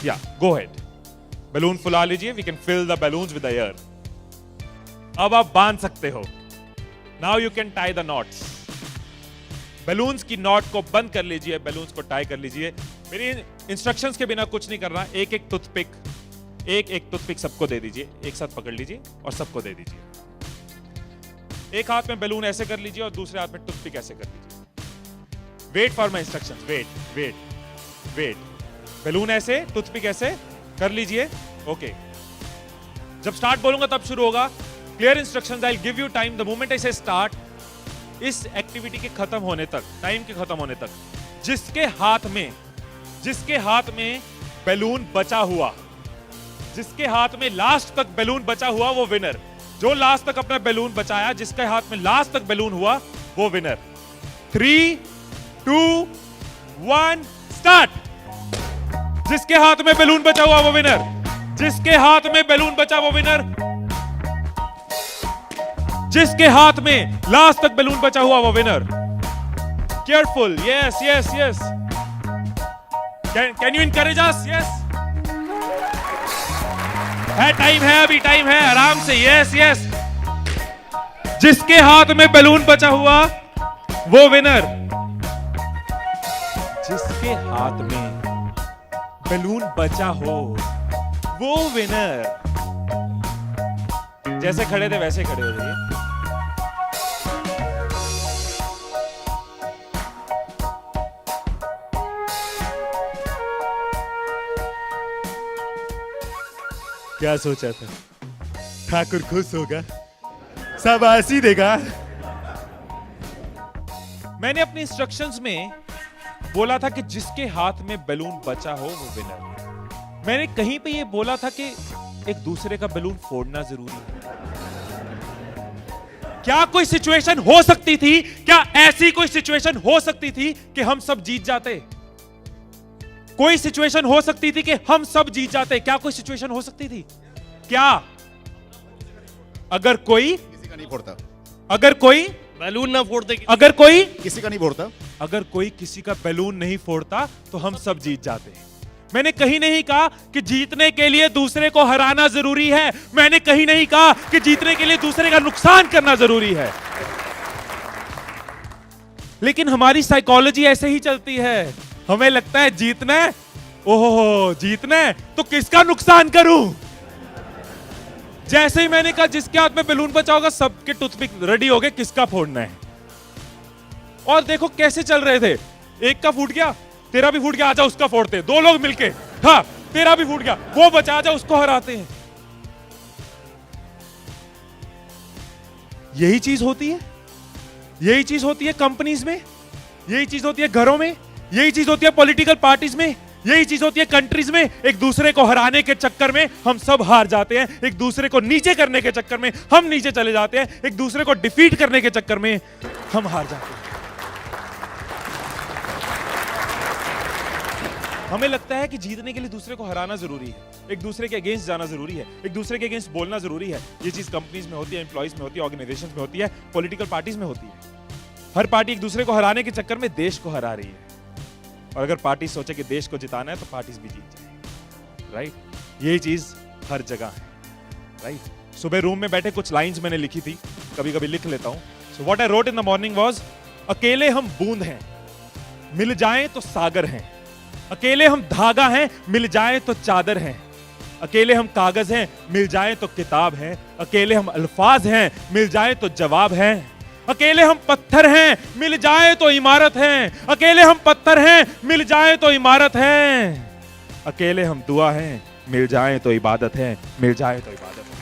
या गो head, balloon फुला लीजिए, we can fill the balloons with air. अब आप बांध सकते हो। Now you can tie the knots. Balloons की नॉट को बंद कर लीजिए, बैलून्स को टाई कर लीजिए। मेरी इंस्ट्रक्शंस के बिना कुछ नहीं करना। एक एक टूथपिक सबको दे दीजिए, एक साथ पकड़ लीजिए और सबको दे दीजिए। एक हाथ में बैलून ऐसे कर लीजिए और दूसरे हाथ में टूथपिक ऐसे कर लीजिए। Wait for my instructions, wait. Balloon ऐसे, टूथपिक ऐसे कर लीजिए। ओके, जब स्टार्ट बोलूंगा तब शुरू होगा। Clear instructions, I will give you time the moment I से स्टार्ट। इस एक्टिविटी के खत्म होने तक, टाइम के खत्म होने तक, जिसके हाथ में बैलून बचा हुआ, जिसके हाथ में लास्ट तक बैलून बचा हुआ वो विनर। जो लास्ट तक अपना बैलून बचाया, जिसके हाथ में लास्ट तक बैलून हुआ वो विनर। 3, 2, 1 स्टार्ट। जिसके हाथ में बैलून बचा हुआ वो विनर, जिसके हाथ में बैलून बचा वो विनर, जिसके हाथ में लास्ट तक बैलून बचा हुआ वो winner. Careful, yes. Can you encourage us? Yes, है, टाइम है, अभी टाइम है, आराम से। यस। जिसके हाथ में बैलून बचा हुआ वो विनर, जिसके हाथ में बैलून बचा हो वो विनर। जैसे खड़े थे वैसे खड़े हो जाइए। क्या सोचा था? ठाकुर खुश होगा, शाबाशी देगा। मैंने अपने इंस्ट्रक्शंस में बोला था कि जिसके हाथ में बैलून बचा हो वो विनर। मैंने कहीं पे ये बोला था कि एक दूसरे का बैलून फोड़ना जरूरी है। क्या कोई सिचुएशन हो सकती थी, क्या ऐसी कोई सिचुएशन हो सकती थी कि हम सब जीत जाते? कोई सिचुएशन हो सकती थी कि हम सब जीत जाते? क्या कोई सिचुएशन हो सकती थी? क्या? अगर कोई किसी का नहीं फोड़ता, अगर कोई बैलून ना फोड़ते, अगर कोई किसी का नहीं फोड़ता, अगर कोई किसी का बैलून नहीं फोड़ता तो हम सब जीत जाते। मैंने कहीं नहीं कहा कि जीतने के लिए दूसरे को हराना जरूरी है। मैंने कहीं नहीं कहा कि जीतने के लिए दूसरे का नुकसान करना जरूरी है। लेकिन हमारी साइकोलॉजी ऐसे ही चलती है। हमें लगता है जीतना है, ओहो जीतना है तो किसका नुकसान करूं। जैसे ही मैंने कहा जिसके हाथ में बैलून बचा होगा, सबके टूथपिक रेडी हो गए किसका फोड़ना है। और देखो कैसे चल रहे थे। एक का फूट गया, तेरा भी फूट गया, आजा उसका फोड़ते हैं। 2 लोग मिलके, हाँ तेरा भी फूट गया, वो बचा, आजा उसको हराते हैं। यही चीज होती है, यही चीज होती है कंपनीज में, यही चीज होती है घरों में, यही चीज होती है पॉलिटिकल पार्टीज में, यही चीज होती है कंट्रीज में। एक दूसरे को हराने के चक्कर में हम सब हार जाते हैं, एक दूसरे को नीचे करने के चक्कर में हम नीचे चले जाते हैं, एक दूसरे को डिफीट करने के चक्कर में हम हार जाते हैं। हमें लगता है कि जीतने के लिए दूसरे को हराना जरूरी है, एक दूसरे के अगेंस्ट जाना जरूरी है, एक दूसरे के अगेंस्ट बोलना जरूरी है। ये चीज कंपनीज में होती है, एम्प्लॉइज में होती है, ऑर्गेनाइजेशंस में होती है, पॉलिटिकल पार्टीज में होती है। हर पार्टी एक दूसरे को हराने के चक्कर में देश को हरा रही है। और अगर पार्टी सोचे कि देश को जिताना है तो पार्टीज भी जीत जाएंगी, राइट? यही चीज हर जगह है, राइट? सुबह रूम में बैठे कुछ लाइंस मैंने लिखी थी, कभी कभी लिख लेता हूं। So what I wrote in the morning was, अकेले हम बूंद हैं, मिल जाएं तो सागर हैं। अकेले हम धागा हैं, मिल जाएं तो चादर हैं। अकेले हम कागज हैं, मिल जाएं तो किताब हैं। अकेले हम अल्फाज हैं, मिल जाएं तो जवाब हैं। अकेले हम पत्थर हैं, मिल जाए तो इमारत है। अकेले हम पत्थर हैं, मिल जाए तो इमारत है। अकेले हम दुआ हैं, मिल जाए तो इबादत है, मिल जाए तो इबादत है।